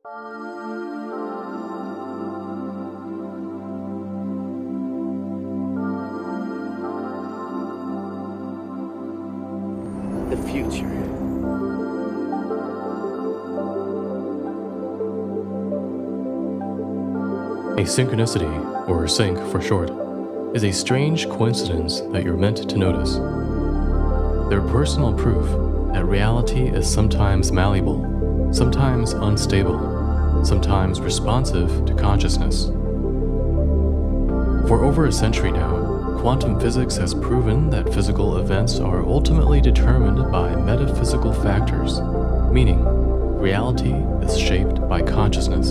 The future. A synchronicity, or sync for short, is a strange coincidence that you're meant to notice. They're personal proof that reality is sometimes malleable, sometimes unstable, sometimes responsive to consciousness. For over a century now, quantum physics has proven that physical events are ultimately determined by metaphysical factors, meaning reality is shaped by consciousness.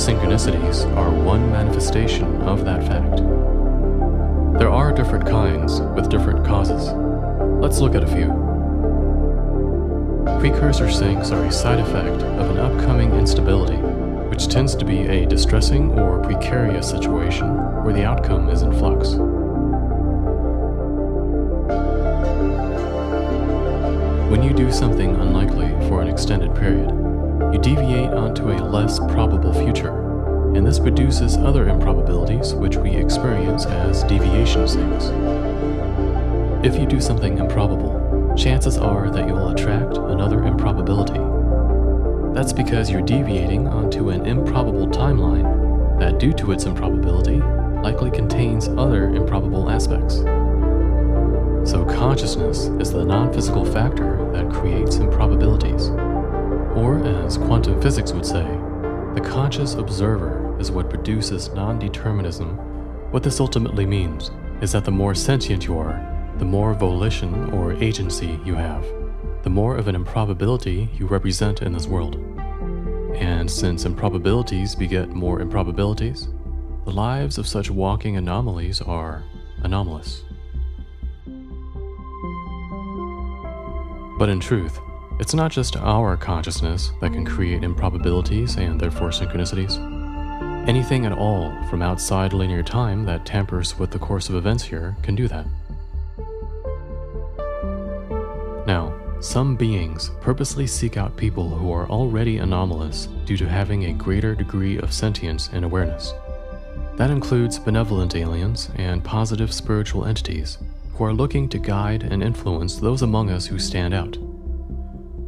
Synchronicities are one manifestation of that fact. There are different kinds with different causes. Let's look at a few. Precursor syncs are a side effect of an upcoming instability, which tends to be a distressing or precarious situation where the outcome is in flux. When you do something unlikely for an extended period, you deviate onto a less probable future, and this produces other improbabilities which we experience as deviation sinks. If you do something improbable, chances are that you'll attract another improbability. That's because you're deviating onto an improbable timeline that, due to its improbability, likely contains other improbable aspects. So consciousness is the non-physical factor that creates improbabilities. Or, as quantum physics would say, the conscious observer is what produces non-determinism. What this ultimately means is that the more sentient you are, the more volition or agency you have, the more of an improbability you represent in this world. And since improbabilities beget more improbabilities, the lives of such walking anomalies are anomalous. But in truth, it's not just our consciousness that can create improbabilities and therefore synchronicities. Anything at all from outside linear time that tampers with the course of events here can do that. Now, some beings purposely seek out people who are already anomalous due to having a greater degree of sentience and awareness. That includes benevolent aliens and positive spiritual entities who are looking to guide and influence those among us who stand out.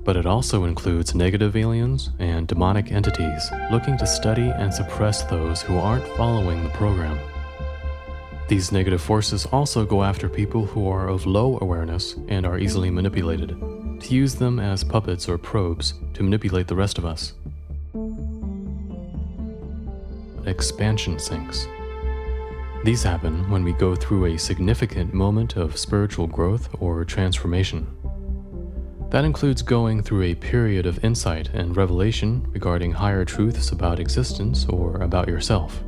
But it also includes negative aliens and demonic entities looking to study and suppress those who aren't following the program. These negative forces also go after people who are of low awareness and are easily manipulated, to use them as puppets or probes to manipulate the rest of us. Expansion sinks. These happen when we go through a significant moment of spiritual growth or transformation. That includes going through a period of insight and revelation regarding higher truths about existence or about yourself.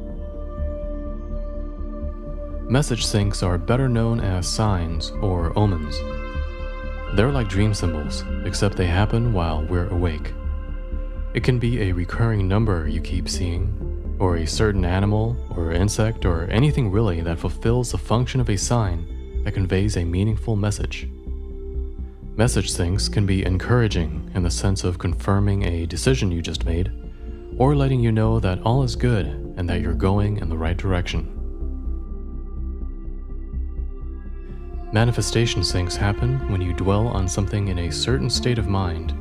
Message sinks are better known as signs or omens. They're like dream symbols, except they happen while we're awake. It can be a recurring number you keep seeing, or a certain animal or insect or anything really that fulfills the function of a sign that conveys a meaningful message. Message sinks can be encouraging in the sense of confirming a decision you just made, or letting you know that all is good and that you're going in the right direction. Manifestation sinks happen when you dwell on something in a certain state of mind,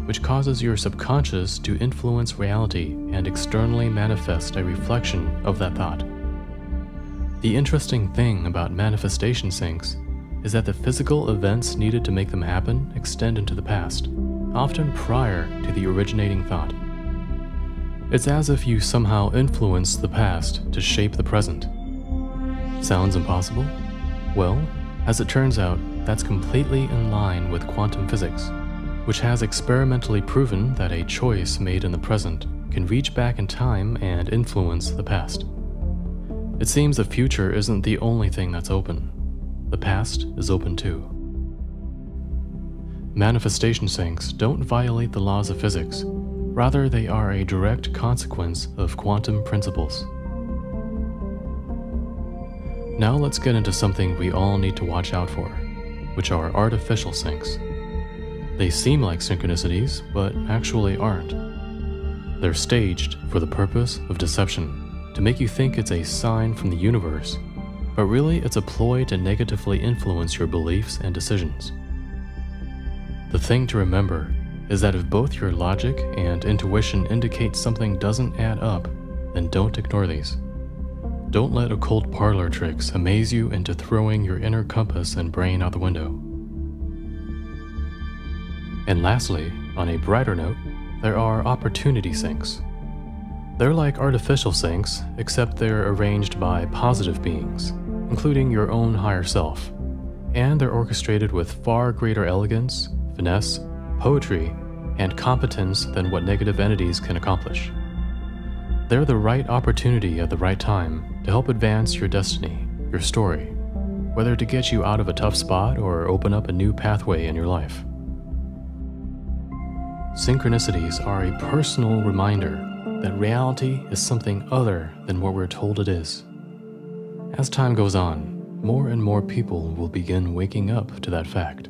which causes your subconscious to influence reality and externally manifest a reflection of that thought. The interesting thing about manifestation sinks is that the physical events needed to make them happen extend into the past, often prior to the originating thought. It's as if you somehow influenced the past to shape the present. Sounds impossible? Well, as it turns out, that's completely in line with quantum physics, which has experimentally proven that a choice made in the present can reach back in time and influence the past. It seems the future isn't the only thing that's open. The past is open too. Manifestation sinks don't violate the laws of physics. Rather, they are a direct consequence of quantum principles. Now let's get into something we all need to watch out for, which are artificial sinks. They seem like synchronicities, but actually aren't. They're staged for the purpose of deception, to make you think it's a sign from the universe, but really it's a ploy to negatively influence your beliefs and decisions. The thing to remember is that if both your logic and intuition indicate something doesn't add up, then don't ignore these. Don't let occult parlor tricks amaze you into throwing your inner compass and brain out the window. And lastly, on a brighter note, there are opportunity sinks. They're like artificial sinks, except they're arranged by positive beings, including your own higher self, and they're orchestrated with far greater elegance, finesse, poetry, and competence than what negative entities can accomplish. They're the right opportunity at the right time to help advance your destiny, your story, whether to get you out of a tough spot or open up a new pathway in your life. Synchronicities are a personal reminder that reality is something other than what we're told it is. As time goes on, more and more people will begin waking up to that fact.